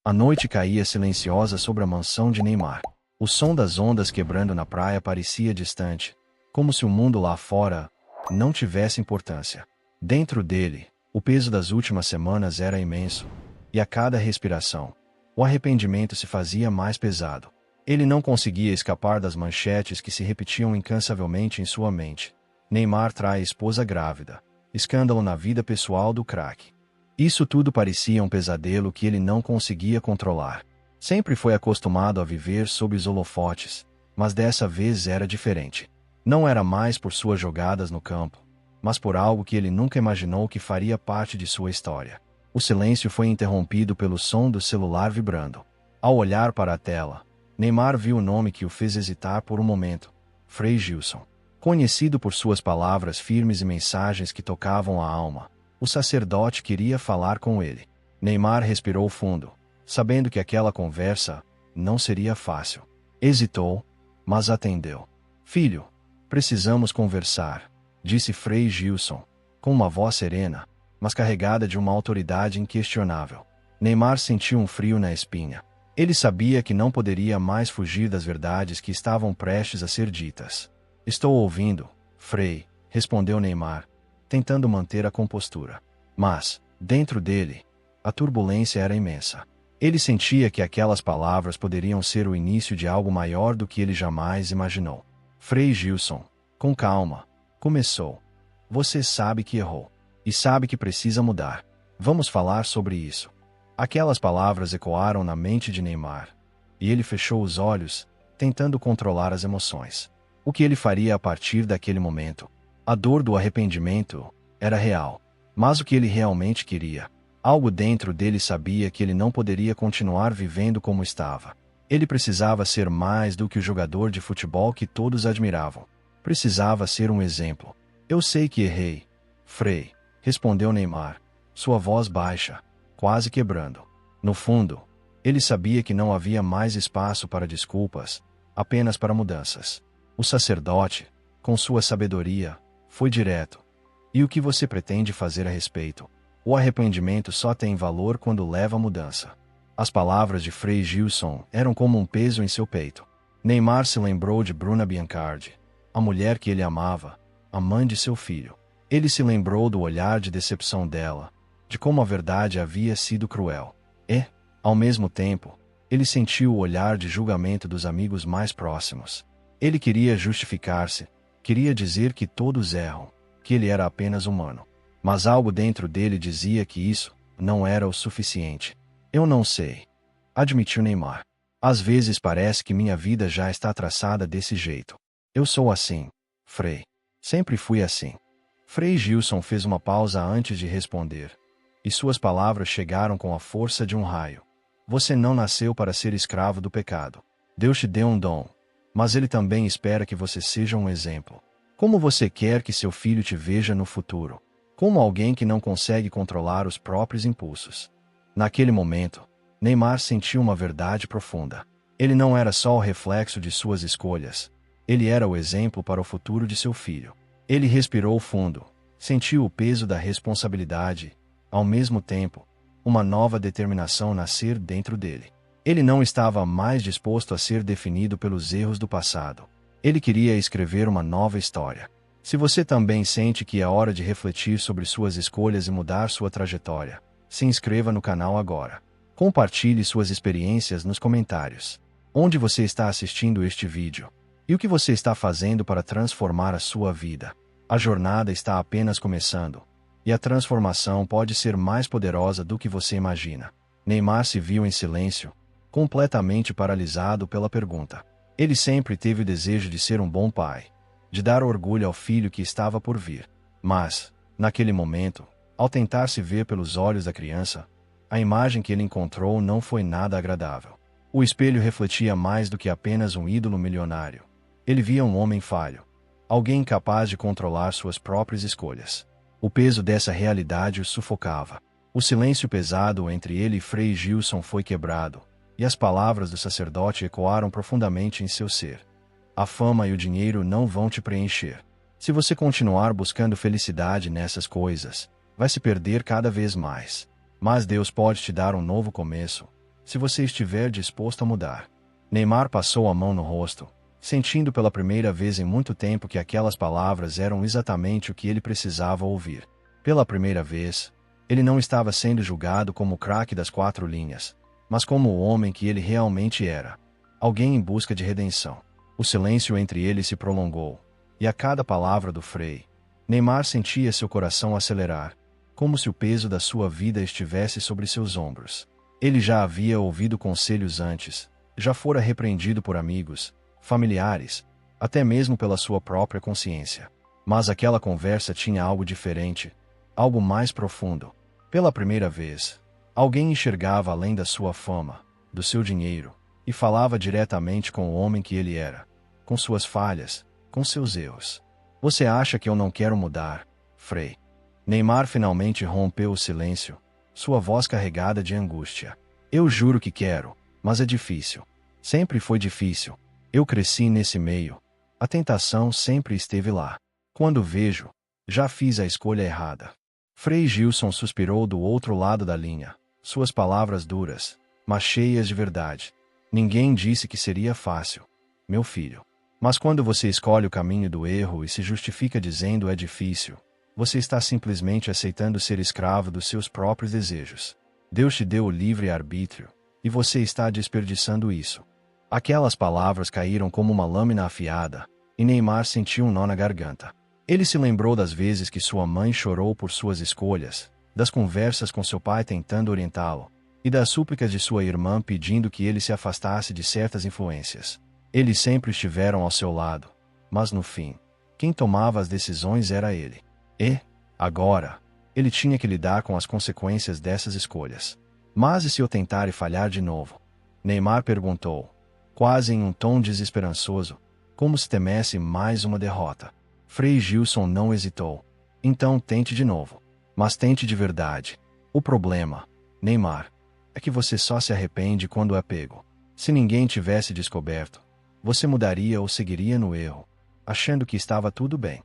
A noite caía silenciosa sobre a mansão de Neymar. O som das ondas quebrando na praia parecia distante, como se o mundo lá fora não tivesse importância. Dentro dele, o peso das últimas semanas era imenso, e a cada respiração, o arrependimento se fazia mais pesado. Ele não conseguia escapar das manchetes que se repetiam incansavelmente em sua mente. Neymar trai esposa grávida. Escândalo na vida pessoal do craque. Isso tudo parecia um pesadelo que ele não conseguia controlar. Sempre foi acostumado a viver sob os holofotes, mas dessa vez era diferente. Não era mais por suas jogadas no campo, mas por algo que ele nunca imaginou que faria parte de sua história. O silêncio foi interrompido pelo som do celular vibrando. Ao olhar para a tela, Neymar viu o nome que o fez hesitar por um momento: Frei Gilson. Conhecido por suas palavras firmes e mensagens que tocavam a alma, o sacerdote queria falar com ele. Neymar respirou fundo, sabendo que aquela conversa não seria fácil. Hesitou, mas atendeu. Filho, precisamos conversar, disse Frei Gilson, com uma voz serena, mas carregada de uma autoridade inquestionável. Neymar sentiu um frio na espinha. Ele sabia que não poderia mais fugir das verdades que estavam prestes a ser ditas. Estou ouvindo, Frei, respondeu Neymar, tentando manter a compostura. Mas, dentro dele, a turbulência era imensa. Ele sentia que aquelas palavras poderiam ser o início de algo maior do que ele jamais imaginou. Frei Gilson, com calma, começou. Você sabe que errou. E sabe que precisa mudar. Vamos falar sobre isso. Aquelas palavras ecoaram na mente de Neymar, e ele fechou os olhos, tentando controlar as emoções. O que ele faria a partir daquele momento? A dor do arrependimento era real. Mas o que ele realmente queria? Algo dentro dele sabia que ele não poderia continuar vivendo como estava. Ele precisava ser mais do que o jogador de futebol que todos admiravam. Precisava ser um exemplo. Eu sei que errei, Frei, respondeu Neymar, sua voz baixa, quase quebrando. No fundo, ele sabia que não havia mais espaço para desculpas, apenas para mudanças. O sacerdote, com sua sabedoria, foi direto. E o que você pretende fazer a respeito? O arrependimento só tem valor quando leva a mudança. As palavras de Frei Gilson eram como um peso em seu peito. Neymar se lembrou de Bruna Biancardi, a mulher que ele amava, a mãe de seu filho. Ele se lembrou do olhar de decepção dela, de como a verdade havia sido cruel. E, ao mesmo tempo, ele sentiu o olhar de julgamento dos amigos mais próximos. Ele queria justificar-se, queria dizer que todos erram, que ele era apenas humano. Mas algo dentro dele dizia que isso não era o suficiente. Eu não sei, admitiu Neymar. Às vezes parece que minha vida já está traçada desse jeito. Eu sou assim, Frei. Sempre fui assim. Frei Gilson fez uma pausa antes de responder, e suas palavras chegaram com a força de um raio. Você não nasceu para ser escravo do pecado. Deus te deu um dom, mas Ele também espera que você seja um exemplo. Como você quer que seu filho te veja no futuro? Como alguém que não consegue controlar os próprios impulsos. Naquele momento, Neymar sentiu uma verdade profunda. Ele não era só o reflexo de suas escolhas. Ele era o exemplo para o futuro de seu filho. Ele respirou fundo, sentiu o peso da responsabilidade, ao mesmo tempo, uma nova determinação nascer dentro dele. Ele não estava mais disposto a ser definido pelos erros do passado. Ele queria escrever uma nova história. Se você também sente que é hora de refletir sobre suas escolhas e mudar sua trajetória, se inscreva no canal agora. Compartilhe suas experiências nos comentários. Onde você está assistindo este vídeo? E o que você está fazendo para transformar a sua vida? A jornada está apenas começando, e a transformação pode ser mais poderosa do que você imagina. Neymar se viu em silêncio, completamente paralisado pela pergunta. Ele sempre teve o desejo de ser um bom pai, de dar orgulho ao filho que estava por vir. Mas, naquele momento, ao tentar se ver pelos olhos da criança, a imagem que ele encontrou não foi nada agradável. O espelho refletia mais do que apenas um ídolo milionário. Ele via um homem falho, alguém incapaz de controlar suas próprias escolhas. O peso dessa realidade o sufocava. O silêncio pesado entre ele e Frei Gilson foi quebrado, e as palavras do sacerdote ecoaram profundamente em seu ser. A fama e o dinheiro não vão te preencher. Se você continuar buscando felicidade nessas coisas, vai se perder cada vez mais. Mas Deus pode te dar um novo começo, se você estiver disposto a mudar. Neymar passou a mão no rosto, sentindo pela primeira vez em muito tempo que aquelas palavras eram exatamente o que ele precisava ouvir. Pela primeira vez, ele não estava sendo julgado como o craque das 4 linhas, mas como o homem que ele realmente era. Alguém em busca de redenção. O silêncio entre eles se prolongou, e a cada palavra do Frei, Neymar sentia seu coração acelerar, como se o peso da sua vida estivesse sobre seus ombros. Ele já havia ouvido conselhos antes, já fora repreendido por amigos, familiares, até mesmo pela sua própria consciência. Mas aquela conversa tinha algo diferente, algo mais profundo. Pela primeira vez, alguém enxergava além da sua fama, do seu dinheiro, e falava diretamente com o homem que ele era, com suas falhas, com seus erros. Você acha que eu não quero mudar, Frei? Neymar finalmente rompeu o silêncio, sua voz carregada de angústia. Eu juro que quero, mas é difícil. Sempre foi difícil. Eu cresci nesse meio. A tentação sempre esteve lá. Quando vejo, já fiz a escolha errada. Frei Gilson suspirou do outro lado da linha, suas palavras duras, mas cheias de verdade. Ninguém disse que seria fácil, meu filho. Mas quando você escolhe o caminho do erro e se justifica dizendo é difícil, você está simplesmente aceitando ser escravo dos seus próprios desejos. Deus te deu o livre-arbítrio, e você está desperdiçando isso. Aquelas palavras caíram como uma lâmina afiada, e Neymar sentiu um nó na garganta. Ele se lembrou das vezes que sua mãe chorou por suas escolhas, das conversas com seu pai tentando orientá-lo, e das súplicas de sua irmã pedindo que ele se afastasse de certas influências. Eles sempre estiveram ao seu lado, mas no fim, quem tomava as decisões era ele. E, agora, ele tinha que lidar com as consequências dessas escolhas. Mas e se eu tentar e falhar de novo? Neymar perguntou, quase em um tom desesperançoso, como se temesse mais uma derrota. Frei Gilson não hesitou. Então tente de novo. Mas tente de verdade. O problema, Neymar, é que você só se arrepende quando é pego. Se ninguém tivesse descoberto, você mudaria ou seguiria no erro, achando que estava tudo bem.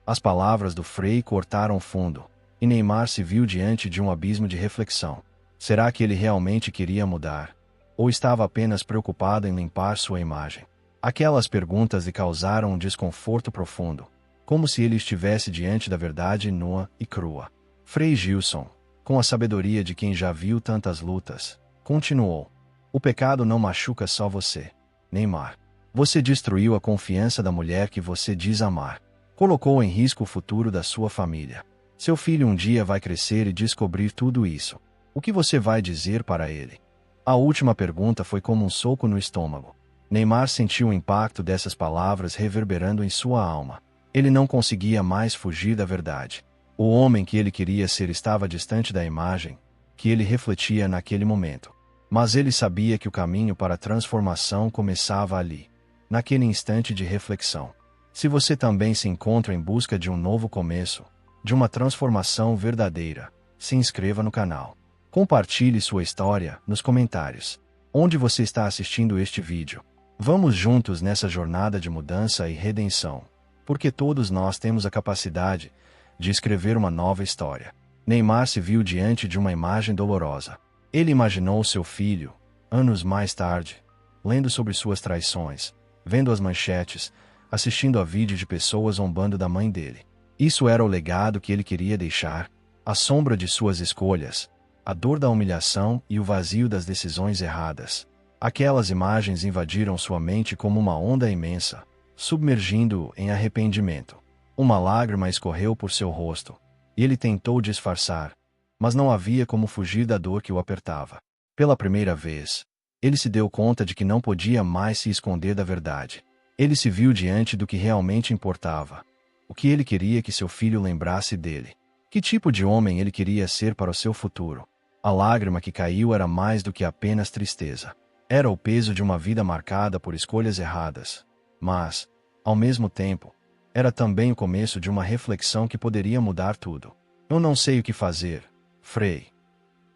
As palavras do Frei cortaram fundo, e Neymar se viu diante de um abismo de reflexão. Será que ele realmente queria mudar? Ou estava apenas preocupado em limpar sua imagem? Aquelas perguntas lhe causaram um desconforto profundo, como se ele estivesse diante da verdade nua e crua. Frei Gilson, com a sabedoria de quem já viu tantas lutas, continuou. O pecado não machuca só você, Neymar. Você destruiu a confiança da mulher que você diz amar. Colocou em risco o futuro da sua família. Seu filho um dia vai crescer e descobrir tudo isso. O que você vai dizer para ele? A última pergunta foi como um soco no estômago. Neymar sentiu o impacto dessas palavras reverberando em sua alma. Ele não conseguia mais fugir da verdade. O homem que ele queria ser estava distante da imagem que ele refletia naquele momento. Mas ele sabia que o caminho para a transformação começava ali, naquele instante de reflexão. Se você também se encontra em busca de um novo começo, de uma transformação verdadeira, se inscreva no canal. Compartilhe sua história nos comentários. Onde você está assistindo este vídeo? Vamos juntos nessa jornada de mudança e redenção, porque todos nós temos a capacidade de escrever uma nova história. Neymar se viu diante de uma imagem dolorosa. Ele imaginou seu filho, anos mais tarde, lendo sobre suas traições, vendo as manchetes, assistindo a vídeo de pessoas zombando da mãe dele. Isso era o legado que ele queria deixar, a sombra de suas escolhas, a dor da humilhação e o vazio das decisões erradas. Aquelas imagens invadiram sua mente como uma onda imensa, submergindo-o em arrependimento. Uma lágrima escorreu por seu rosto, e ele tentou disfarçar, mas não havia como fugir da dor que o apertava. Pela primeira vez, ele se deu conta de que não podia mais se esconder da verdade. Ele se viu diante do que realmente importava. O que ele queria que seu filho lembrasse dele. Que tipo de homem ele queria ser para o seu futuro. A lágrima que caiu era mais do que apenas tristeza. Era o peso de uma vida marcada por escolhas erradas. Mas, ao mesmo tempo, era também o começo de uma reflexão que poderia mudar tudo. Eu não sei o que fazer, Frei,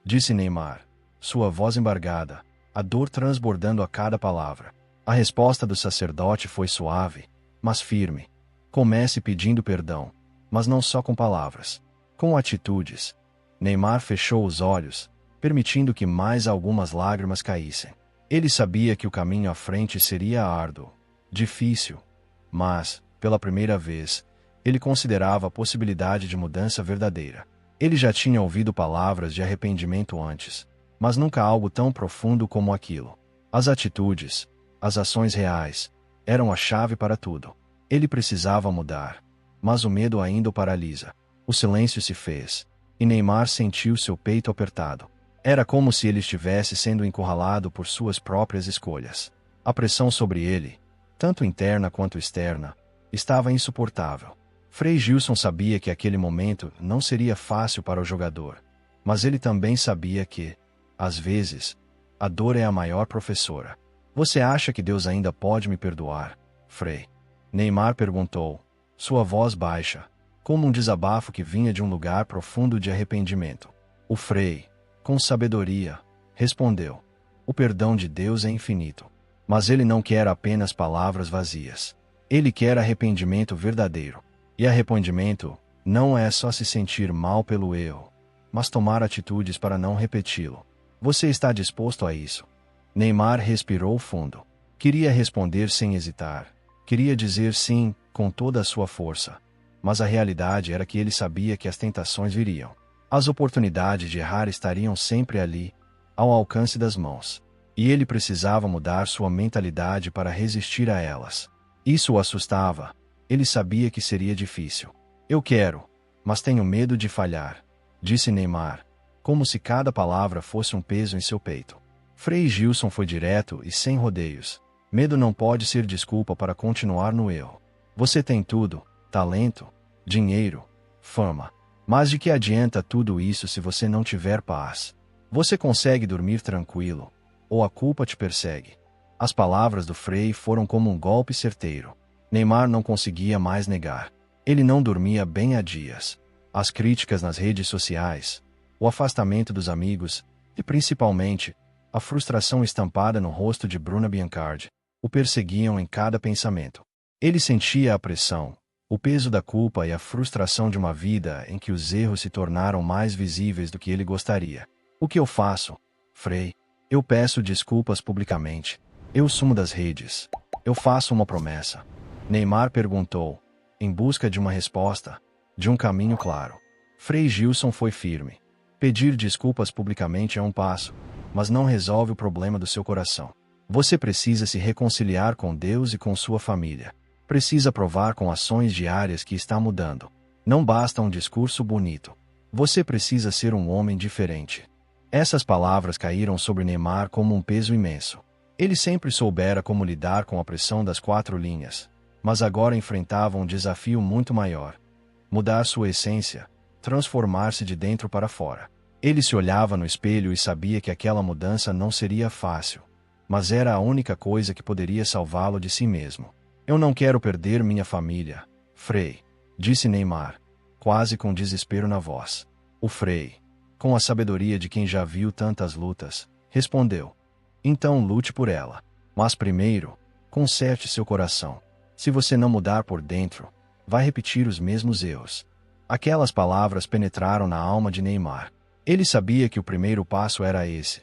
disse Neymar, sua voz embargada, a dor transbordando a cada palavra. A resposta do sacerdote foi suave, mas firme. Comece pedindo perdão, mas não só com palavras, com atitudes. Neymar fechou os olhos, permitindo que mais algumas lágrimas caíssem. Ele sabia que o caminho à frente seria árduo, difícil, mas, pela primeira vez, ele considerava a possibilidade de mudança verdadeira. Ele já tinha ouvido palavras de arrependimento antes, mas nunca algo tão profundo como aquilo. As atitudes, as ações reais, eram a chave para tudo. Ele precisava mudar, mas o medo ainda o paralisa. O silêncio se fez, e Neymar sentiu seu peito apertado. Era como se ele estivesse sendo encurralado por suas próprias escolhas. A pressão sobre ele, tanto interna quanto externa, estava insuportável. Frei Gilson sabia que aquele momento não seria fácil para o jogador, mas ele também sabia que, às vezes, a dor é a maior professora. Você acha que Deus ainda pode me perdoar, Frei? Neymar perguntou, sua voz baixa, como um desabafo que vinha de um lugar profundo de arrependimento. O Frei, com sabedoria, respondeu, o perdão de Deus é infinito. Mas ele não quer apenas palavras vazias. Ele quer arrependimento verdadeiro. E arrependimento não é só se sentir mal pelo erro, mas tomar atitudes para não repeti-lo. Você está disposto a isso? Neymar respirou fundo. Queria responder sem hesitar. Queria dizer sim, com toda a sua força. Mas a realidade era que ele sabia que as tentações viriam. As oportunidades de errar estariam sempre ali, ao alcance das mãos. E ele precisava mudar sua mentalidade para resistir a elas. Isso o assustava. Ele sabia que seria difícil. Eu quero, mas tenho medo de falhar, disse Neymar, como se cada palavra fosse um peso em seu peito. Frei Gilson foi direto e sem rodeios. Medo não pode ser desculpa para continuar no erro. Você tem tudo, talento, dinheiro, fama. Mas de que adianta tudo isso se você não tiver paz? Você consegue dormir tranquilo, ou a culpa te persegue? As palavras do Frei foram como um golpe certeiro. Neymar não conseguia mais negar. Ele não dormia bem há dias. As críticas nas redes sociais, o afastamento dos amigos e, principalmente, a frustração estampada no rosto de Bruna Biancardi o perseguiam em cada pensamento. Ele sentia a pressão, o peso da culpa e a frustração de uma vida em que os erros se tornaram mais visíveis do que ele gostaria. O que eu faço, Frei? Eu peço desculpas publicamente. Eu sumo das redes. Eu faço uma promessa. Neymar perguntou, em busca de uma resposta, de um caminho claro. Frei Gilson foi firme. Pedir desculpas publicamente é um passo, mas não resolve o problema do seu coração. Você precisa se reconciliar com Deus e com sua família. Precisa provar com ações diárias que está mudando. Não basta um discurso bonito. Você precisa ser um homem diferente. Essas palavras caíram sobre Neymar como um peso imenso. Ele sempre soubera como lidar com a pressão das 4 linhas, mas agora enfrentava um desafio muito maior. Mudar sua essência, transformar-se de dentro para fora. Ele se olhava no espelho e sabia que aquela mudança não seria fácil, mas era a única coisa que poderia salvá-lo de si mesmo. Eu não quero perder minha família, Frei, disse Neymar, quase com desespero na voz. O Frei, com a sabedoria de quem já viu tantas lutas, respondeu. Então lute por ela. Mas primeiro, conserte seu coração. Se você não mudar por dentro, vai repetir os mesmos erros. Aquelas palavras penetraram na alma de Neymar. Ele sabia que o primeiro passo era esse.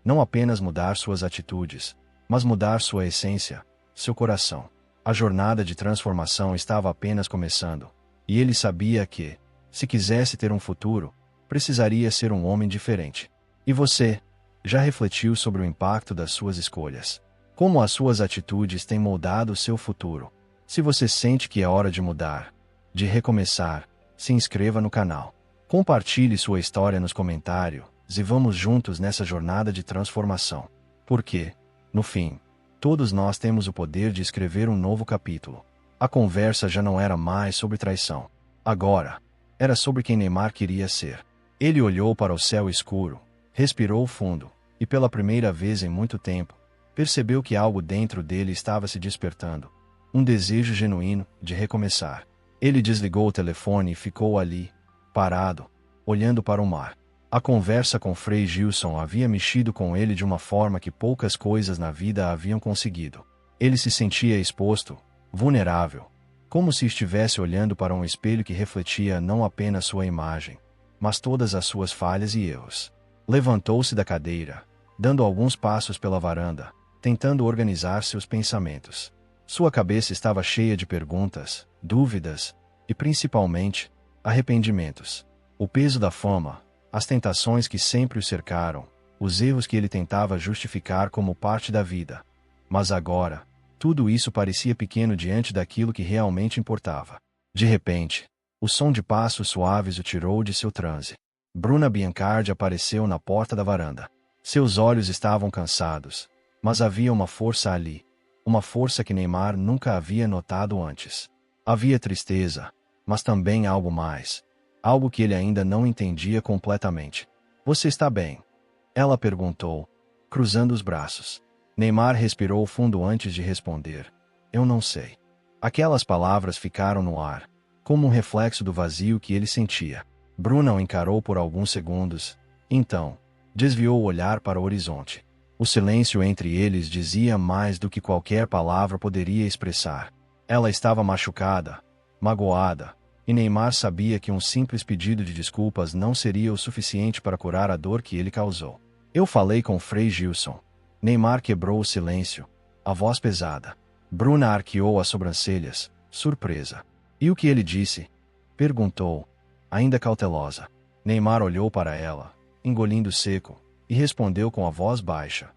Não apenas mudar suas atitudes, mas mudar sua essência, seu coração. A jornada de transformação estava apenas começando, e ele sabia que, se quisesse ter um futuro, precisaria ser um homem diferente. E você, já refletiu sobre o impacto das suas escolhas? Como as suas atitudes têm moldado o seu futuro? Se você sente que é hora de mudar, de recomeçar, se inscreva no canal. Compartilhe sua história nos comentários e vamos juntos nessa jornada de transformação. Porque, no fim, todos nós temos o poder de escrever um novo capítulo. A conversa já não era mais sobre traição. Agora, era sobre quem Neymar queria ser. Ele olhou para o céu escuro, respirou fundo, e pela primeira vez em muito tempo, percebeu que algo dentro dele estava se despertando. Um desejo genuíno de recomeçar. Ele desligou o telefone e ficou ali, parado, olhando para o mar. A conversa com Frei Gilson havia mexido com ele de uma forma que poucas coisas na vida haviam conseguido. Ele se sentia exposto, vulnerável, como se estivesse olhando para um espelho que refletia não apenas sua imagem, mas todas as suas falhas e erros. Levantou-se da cadeira, dando alguns passos pela varanda, tentando organizar seus pensamentos. Sua cabeça estava cheia de perguntas, dúvidas e, principalmente, arrependimentos. O peso da fama, as tentações que sempre o cercaram, os erros que ele tentava justificar como parte da vida. Mas agora, tudo isso parecia pequeno diante daquilo que realmente importava. De repente, o som de passos suaves o tirou de seu transe. Bruna Biancardi apareceu na porta da varanda. Seus olhos estavam cansados, mas havia uma força ali, uma força que Neymar nunca havia notado antes. Havia tristeza, mas também algo mais, algo que ele ainda não entendia completamente. Você está bem? Ela perguntou, cruzando os braços. Neymar respirou fundo antes de responder. Eu não sei. Aquelas palavras ficaram no ar, como um reflexo do vazio que ele sentia. Bruna o encarou por alguns segundos, então, desviou o olhar para o horizonte. O silêncio entre eles dizia mais do que qualquer palavra poderia expressar. Ela estava machucada, magoada, e Neymar sabia que um simples pedido de desculpas não seria o suficiente para curar a dor que ele causou. Eu falei com Frei Gilson. Neymar quebrou o silêncio, a voz pesada. Bruna arqueou as sobrancelhas, surpresa. E o que ele disse? Perguntou, ainda cautelosa. Neymar olhou para ela, engolindo seco, e respondeu com a voz baixa.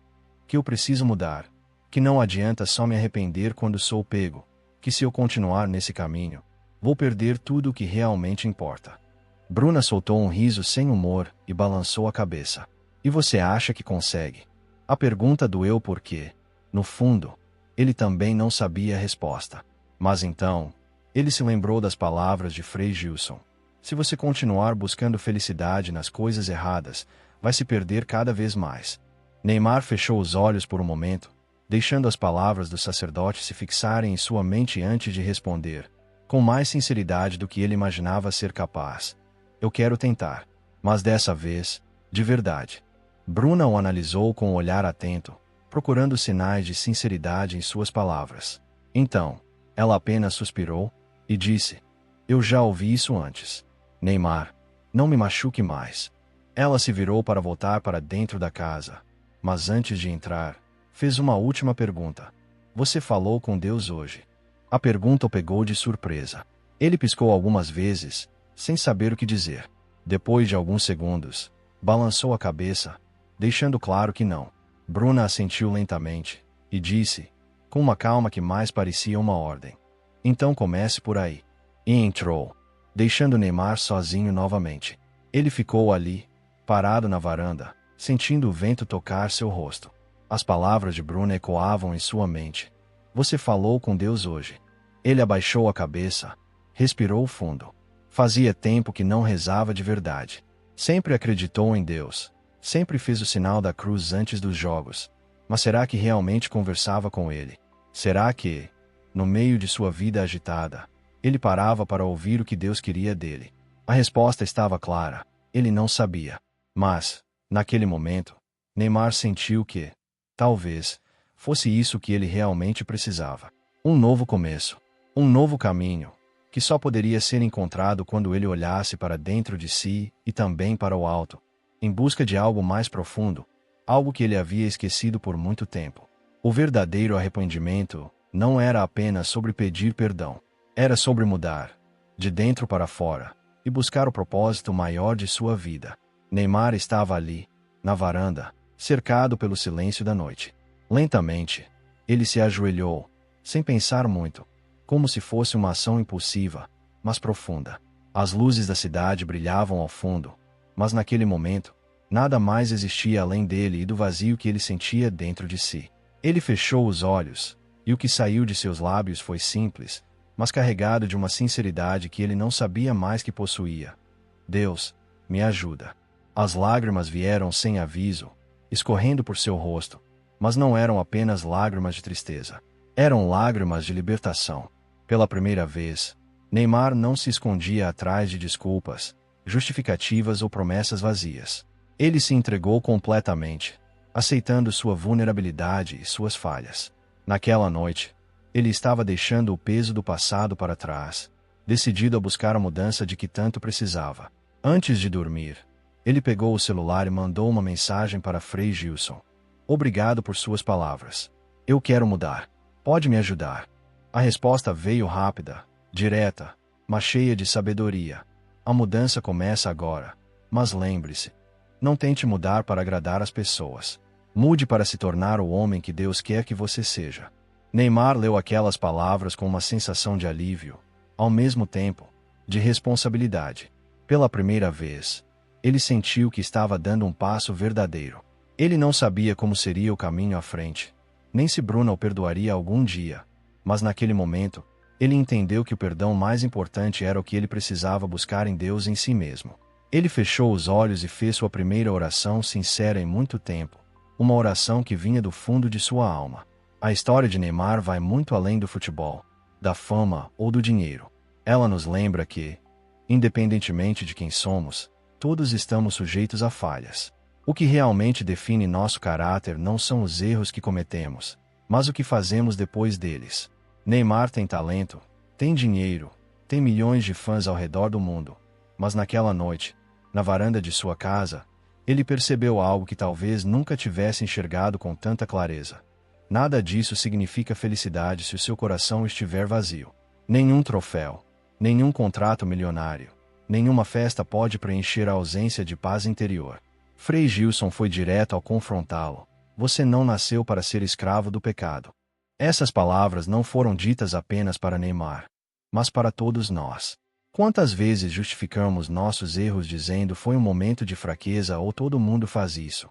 Que eu preciso mudar. Que não adianta só me arrepender quando sou pego. Que se eu continuar nesse caminho, vou perder tudo o que realmente importa. Bruna soltou um riso sem humor e balançou a cabeça. E você acha que consegue? A pergunta doeu porque, no fundo, ele também não sabia a resposta. Mas então, ele se lembrou das palavras de Frei Gilson. Se você continuar buscando felicidade nas coisas erradas, vai se perder cada vez mais. Neymar fechou os olhos por um momento, deixando as palavras do sacerdote se fixarem em sua mente antes de responder, com mais sinceridade do que ele imaginava ser capaz. Eu quero tentar, mas dessa vez, de verdade. Bruna o analisou com um olhar atento, procurando sinais de sinceridade em suas palavras. Então, ela apenas suspirou e disse: Eu já ouvi isso antes. Neymar, não me machuque mais. Ela se virou para voltar para dentro da casa, mas antes de entrar, fez uma última pergunta. Você falou com Deus hoje? A pergunta o pegou de surpresa. Ele piscou algumas vezes, sem saber o que dizer. Depois de alguns segundos, balançou a cabeça, deixando claro que não. Bruna assentiu lentamente, e disse, com uma calma que mais parecia uma ordem. Então comece por aí. E entrou, deixando Neymar sozinho novamente. Ele ficou ali, parado na varanda, sentindo o vento tocar seu rosto. As palavras de Bruna ecoavam em sua mente. Você falou com Deus hoje. Ele abaixou a cabeça, respirou fundo. Fazia tempo que não rezava de verdade. Sempre acreditou em Deus. Sempre fez o sinal da cruz antes dos jogos. Mas será que realmente conversava com ele? Será que, no meio de sua vida agitada, ele parava para ouvir o que Deus queria dele? A resposta estava clara. Ele não sabia. Mas, naquele momento, Neymar sentiu que, talvez, fosse isso que ele realmente precisava. Um novo começo. Um novo caminho, que só poderia ser encontrado quando ele olhasse para dentro de si e também para o alto, em busca de algo mais profundo, algo que ele havia esquecido por muito tempo. O verdadeiro arrependimento não era apenas sobre pedir perdão. Era sobre mudar, de dentro para fora, e buscar o propósito maior de sua vida. Neymar estava ali, na varanda, cercado pelo silêncio da noite. Lentamente, ele se ajoelhou, sem pensar muito, como se fosse uma ação impulsiva, mas profunda. As luzes da cidade brilhavam ao fundo, mas naquele momento, nada mais existia além dele e do vazio que ele sentia dentro de si. Ele fechou os olhos, e o que saiu de seus lábios foi simples, mas carregado de uma sinceridade que ele não sabia mais que possuía. Deus, me ajuda. As lágrimas vieram sem aviso, escorrendo por seu rosto, mas não eram apenas lágrimas de tristeza. Eram lágrimas de libertação. Pela primeira vez, Neymar não se escondia atrás de desculpas, justificativas ou promessas vazias. Ele se entregou completamente, aceitando sua vulnerabilidade e suas falhas. Naquela noite, ele estava deixando o peso do passado para trás, decidido a buscar a mudança de que tanto precisava. Antes de dormir, Ele pegou o celular e mandou uma mensagem para Frei Gilson. Obrigado por suas palavras. Eu quero mudar. Pode me ajudar? A resposta veio rápida, direta, mas cheia de sabedoria. A mudança começa agora. Mas lembre-se, não tente mudar para agradar as pessoas. Mude para se tornar o homem que Deus quer que você seja. Neymar leu aquelas palavras com uma sensação de alívio, ao mesmo tempo, de responsabilidade. Pela primeira vez, ele sentiu que estava dando um passo verdadeiro. Ele não sabia como seria o caminho à frente, nem se Bruna o perdoaria algum dia. Mas naquele momento, ele entendeu que o perdão mais importante era o que ele precisava buscar em Deus em si mesmo. Ele fechou os olhos e fez sua primeira oração sincera em muito tempo, uma oração que vinha do fundo de sua alma. A história de Neymar vai muito além do futebol, da fama ou do dinheiro. Ela nos lembra que, independentemente de quem somos, todos estamos sujeitos a falhas. O que realmente define nosso caráter não são os erros que cometemos, mas o que fazemos depois deles. Neymar tem talento, tem dinheiro, tem milhões de fãs ao redor do mundo, mas naquela noite, na varanda de sua casa, ele percebeu algo que talvez nunca tivesse enxergado com tanta clareza. Nada disso significa felicidade se o seu coração estiver vazio. Nenhum troféu, nenhum contrato milionário, nenhuma festa pode preencher a ausência de paz interior. Frei Gilson foi direto ao confrontá-lo. Você não nasceu para ser escravo do pecado. Essas palavras não foram ditas apenas para Neymar, mas para todos nós. Quantas vezes justificamos nossos erros dizendo foi um momento de fraqueza ou todo mundo faz isso?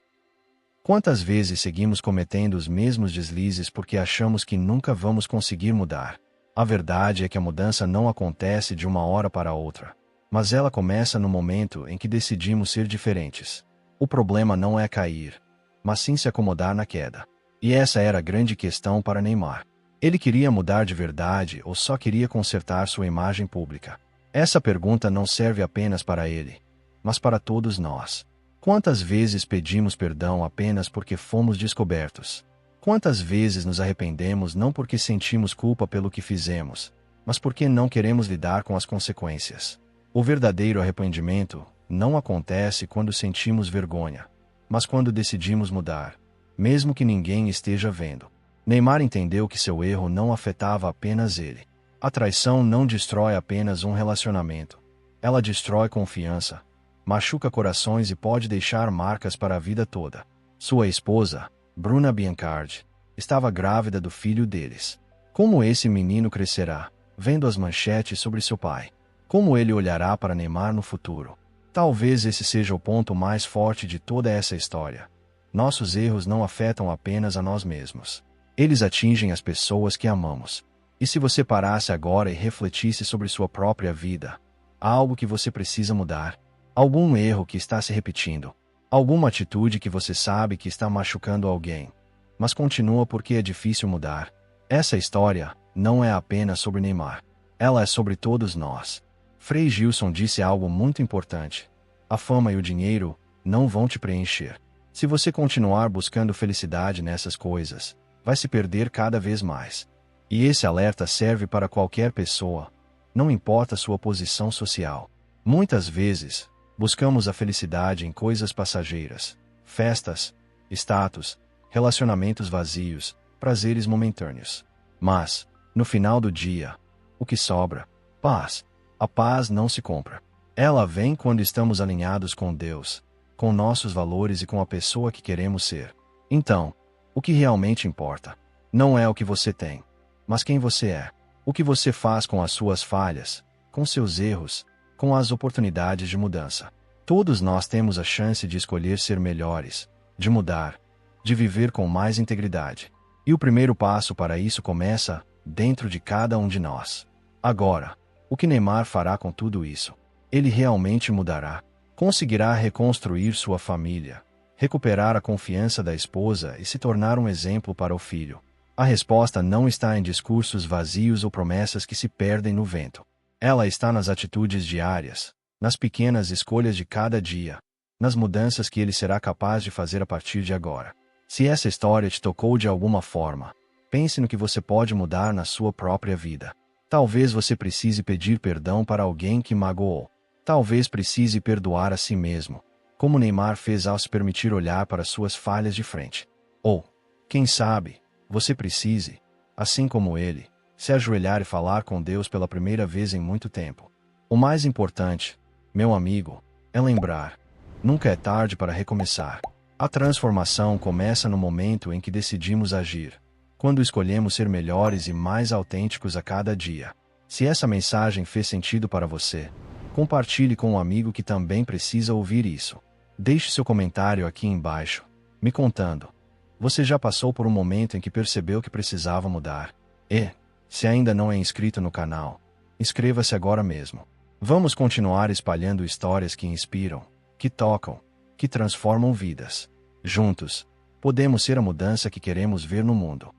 Quantas vezes seguimos cometendo os mesmos deslizes porque achamos que nunca vamos conseguir mudar? A verdade é que a mudança não acontece de uma hora para outra, mas ela começa no momento em que decidimos ser diferentes. O problema não é cair, mas sim se acomodar na queda. E essa era a grande questão para Neymar. Ele queria mudar de verdade ou só queria consertar sua imagem pública? Essa pergunta não serve apenas para ele, mas para todos nós. Quantas vezes pedimos perdão apenas porque fomos descobertos? Quantas vezes nos arrependemos não porque sentimos culpa pelo que fizemos, mas porque não queremos lidar com as consequências? O verdadeiro arrependimento não acontece quando sentimos vergonha, mas quando decidimos mudar, mesmo que ninguém esteja vendo. Neymar entendeu que seu erro não afetava apenas ele. A traição não destrói apenas um relacionamento. Ela destrói confiança, machuca corações e pode deixar marcas para a vida toda. Sua esposa, Bruna Biancardi, estava grávida do filho deles. Como esse menino crescerá, vendo as manchetes sobre seu pai? Como ele olhará para Neymar no futuro? Talvez esse seja o ponto mais forte de toda essa história. Nossos erros não afetam apenas a nós mesmos. Eles atingem as pessoas que amamos. E se você parasse agora e refletisse sobre sua própria vida, há algo que você precisa mudar? Algum erro que está se repetindo? Alguma atitude que você sabe que está machucando alguém, mas continua porque é difícil mudar? Essa história não é apenas sobre Neymar. Ela é sobre todos nós. Frei Gilson disse algo muito importante. A fama e o dinheiro não vão te preencher. Se você continuar buscando felicidade nessas coisas, vai se perder cada vez mais. E esse alerta serve para qualquer pessoa, não importa sua posição social. Muitas vezes, buscamos a felicidade em coisas passageiras, festas, status, relacionamentos vazios, prazeres momentâneos. Mas, no final do dia, o que sobra? Paz. A paz não se compra. Ela vem quando estamos alinhados com Deus, com nossos valores e com a pessoa que queremos ser. Então, o que realmente importa não é o que você tem, mas quem você é. O que você faz com as suas falhas, com seus erros, com as oportunidades de mudança. Todos nós temos a chance de escolher ser melhores, de mudar, de viver com mais integridade. E o primeiro passo para isso começa dentro de cada um de nós. Agora, o que Neymar fará com tudo isso? Ele realmente mudará? Conseguirá reconstruir sua família, recuperar a confiança da esposa e se tornar um exemplo para o filho? A resposta não está em discursos vazios ou promessas que se perdem no vento. Ela está nas atitudes diárias, nas pequenas escolhas de cada dia, nas mudanças que ele será capaz de fazer a partir de agora. Se essa história te tocou de alguma forma, pense no que você pode mudar na sua própria vida. Talvez você precise pedir perdão para alguém que magoou. Talvez precise perdoar a si mesmo. como Neymar fez ao se permitir olhar para suas falhas de frente. Ou, quem sabe, você precise, assim como ele, se ajoelhar e falar com Deus pela primeira vez em muito tempo. O mais importante, meu amigo, é lembrar: nunca é tarde para recomeçar. A transformação começa no momento em que decidimos agir, quando escolhemos ser melhores e mais autênticos a cada dia. Se essa mensagem fez sentido para você, compartilhe com um amigo que também precisa ouvir isso. Deixe seu comentário aqui embaixo, me contando: você já passou por um momento em que percebeu que precisava mudar? E, se ainda não é inscrito no canal, inscreva-se agora mesmo. Vamos continuar espalhando histórias que inspiram, que tocam, que transformam vidas. Juntos, podemos ser a mudança que queremos ver no mundo.